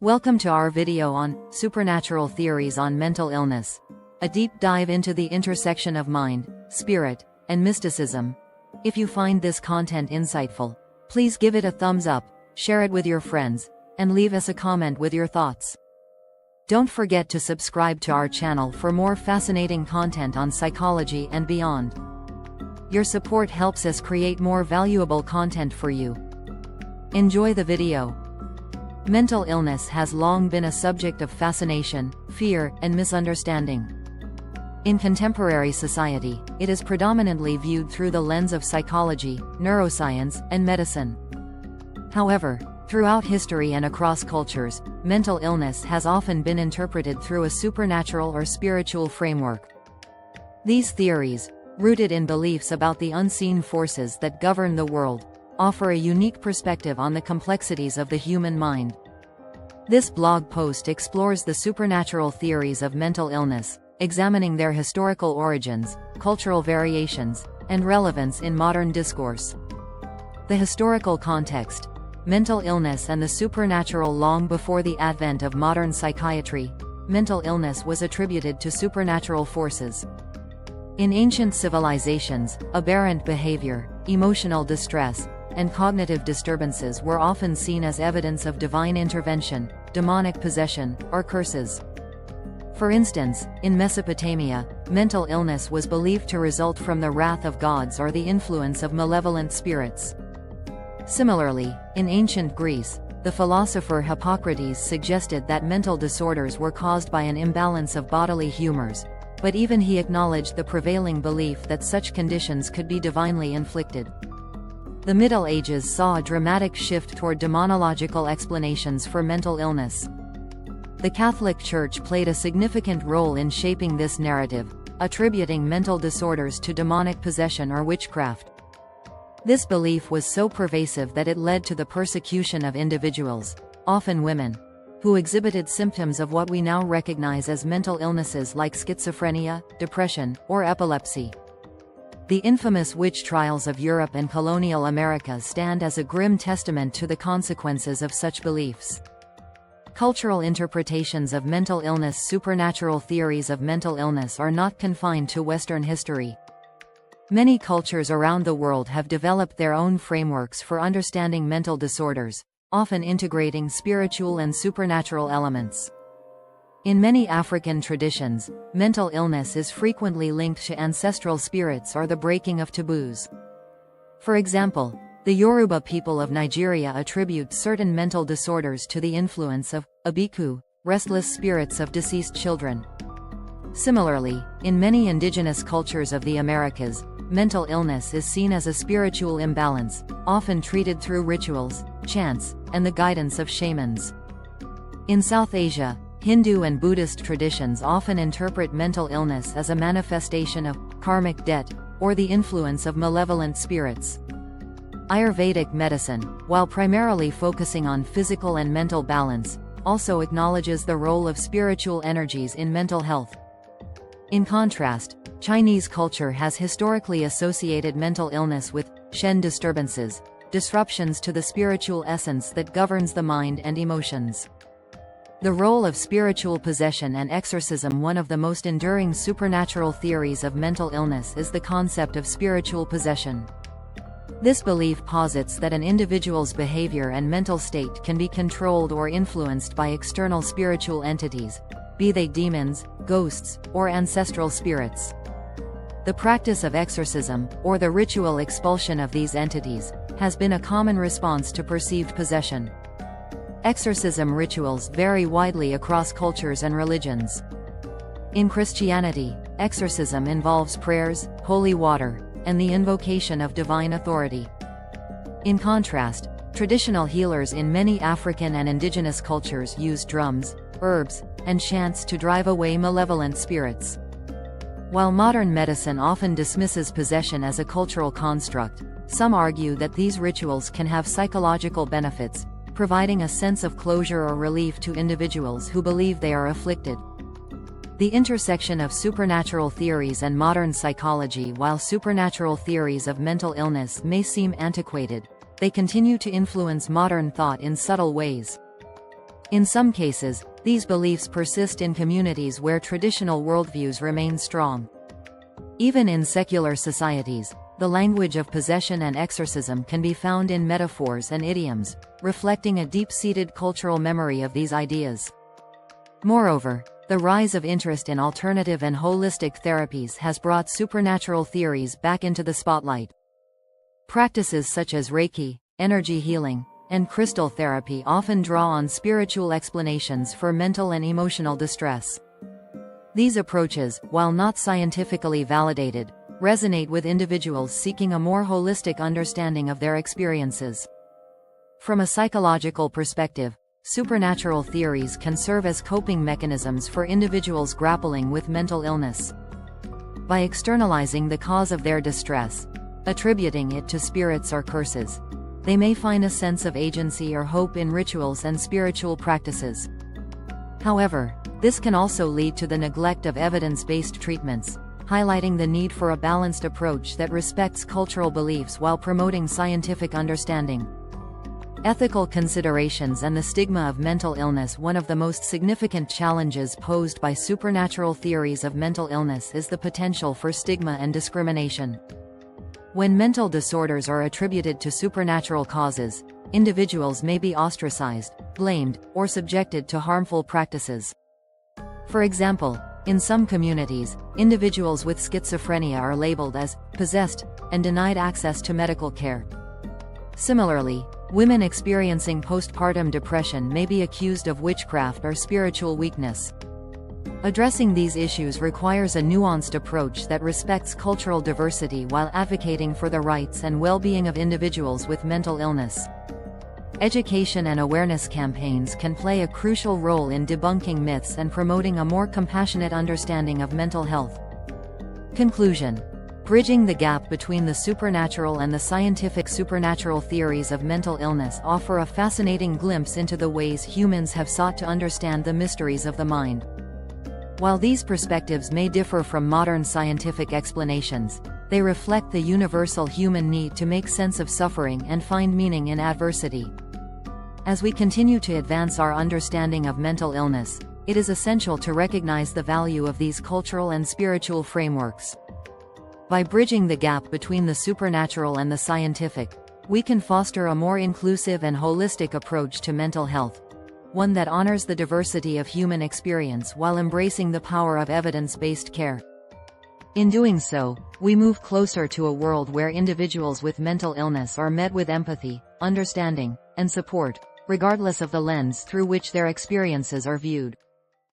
Welcome to our video on supernatural theories on mental illness, a deep dive into the intersection of mind, spirit, and mysticism. If you find this content insightful, please give it a thumbs up, share it with your friends, and leave us a comment with your thoughts. Don't forget to subscribe to our channel for more fascinating content on psychology and beyond. Your support helps us create more valuable content for you. Enjoy the video. Mental illness has long been a subject of fascination, fear, and misunderstanding. In contemporary society, it is predominantly viewed through the lens of psychology, neuroscience, and medicine. However, throughout history and across cultures, mental illness has often been interpreted through a supernatural or spiritual framework. These theories, rooted in beliefs about the unseen forces that govern the world, offer a unique perspective on the complexities of the human mind. This blog post explores the supernatural theories of mental illness, examining their historical origins, cultural variations, and relevance in modern discourse. The historical context: mental illness and the supernatural. Long before the advent of modern psychiatry, mental illness was attributed to supernatural forces. In ancient civilizations, aberrant behavior, emotional distress, and cognitive disturbances were often seen as evidence of divine intervention, demonic possession, or curses. For instance, in Mesopotamia, mental illness was believed to result from the wrath of gods or the influence of malevolent spirits. Similarly, in ancient Greece, the philosopher Hippocrates suggested that mental disorders were caused by an imbalance of bodily humors, but even he acknowledged the prevailing belief that such conditions could be divinely inflicted. The Middle Ages saw a dramatic shift toward demonological explanations for mental illness. The Catholic Church played a significant role in shaping this narrative, attributing mental disorders to demonic possession or witchcraft. This belief was so pervasive that it led to the persecution of individuals, often women, who exhibited symptoms of what we now recognize as mental illnesses like schizophrenia, depression, or epilepsy. The infamous witch trials of Europe and colonial America stand as a grim testament to the consequences of such beliefs. Cultural interpretations of mental illness. Supernatural theories of mental illness are not confined to Western history. Many cultures around the world have developed their own frameworks for understanding mental disorders, often integrating spiritual and supernatural elements. In many African traditions, mental illness is frequently linked to ancestral spirits or the breaking of taboos. For example, the Yoruba people of Nigeria attribute certain mental disorders to the influence of abiku, restless spirits of deceased children. Similarly, in many indigenous cultures of the Americas, mental illness is seen as a spiritual imbalance, often treated through rituals, chants, and the guidance of shamans. In South Asia, Hindu and Buddhist traditions often interpret mental illness as a manifestation of karmic debt, or the influence of malevolent spirits. Ayurvedic medicine, while primarily focusing on physical and mental balance, also acknowledges the role of spiritual energies in mental health. In contrast, Chinese culture has historically associated mental illness with Shen disturbances, disruptions to the spiritual essence that governs the mind and emotions. The role of spiritual possession and exorcism. One of the most enduring supernatural theories of mental illness is the concept of spiritual possession. This belief posits that an individual's behavior and mental state can be controlled or influenced by external spiritual entities, be they demons, ghosts, or ancestral spirits. The practice of exorcism, or the ritual expulsion of these entities, has been a common response to perceived possession. Exorcism rituals vary widely across cultures and religions. In Christianity, exorcism involves prayers, holy water, and the invocation of divine authority. In contrast, traditional healers in many African and indigenous cultures use drums, herbs, and chants to drive away malevolent spirits. While modern medicine often dismisses possession as a cultural construct, some argue that these rituals can have psychological benefits, providing a sense of closure or relief to individuals who believe they are afflicted. The intersection of supernatural theories and modern psychology. While supernatural theories of mental illness may seem antiquated, they continue to influence modern thought in subtle ways. In some cases, these beliefs persist in communities where traditional worldviews remain strong. Even in secular societies, the language of possession and exorcism can be found in metaphors and idioms, reflecting a deep-seated cultural memory of these ideas. Moreover, the rise of interest in alternative and holistic therapies has brought supernatural theories back into the spotlight. Practices such as Reiki, energy healing, and crystal therapy often draw on spiritual explanations for mental and emotional distress. These approaches, while not scientifically validated, resonate with individuals seeking a more holistic understanding of their experiences. From a psychological perspective, supernatural theories can serve as coping mechanisms for individuals grappling with mental illness. By externalizing the cause of their distress, attributing it to spirits or curses, they may find a sense of agency or hope in rituals and spiritual practices. However, this can also lead to the neglect of evidence-based treatments, highlighting the need for a balanced approach that respects cultural beliefs while promoting scientific understanding. Ethical considerations and the stigma of mental illness. One of the most significant challenges posed by supernatural theories of mental illness is the potential for stigma and discrimination. When mental disorders are attributed to supernatural causes, individuals may be ostracized, blamed, or subjected to harmful practices. For example, in some communities, individuals with schizophrenia are labeled as possessed and denied access to medical care. Similarly, women experiencing postpartum depression may be accused of witchcraft or spiritual weakness. Addressing these issues requires a nuanced approach that respects cultural diversity while advocating for the rights and well-being of individuals with mental illness. Education and awareness campaigns can play a crucial role in debunking myths and promoting a more compassionate understanding of mental health. Conclusion: bridging the gap between the supernatural and the scientific. Supernatural theories of mental illness offer a fascinating glimpse into the ways humans have sought to understand the mysteries of the mind. While these perspectives may differ from modern scientific explanations, they reflect the universal human need to make sense of suffering and find meaning in adversity. As we continue to advance our understanding of mental illness, it is essential to recognize the value of these cultural and spiritual frameworks. By bridging the gap between the supernatural and the scientific, we can foster a more inclusive and holistic approach to mental health, one that honors the diversity of human experience while embracing the power of evidence-based care. In doing so, we move closer to a world where individuals with mental illness are met with empathy, understanding, and support, regardless of the lens through which their experiences are viewed.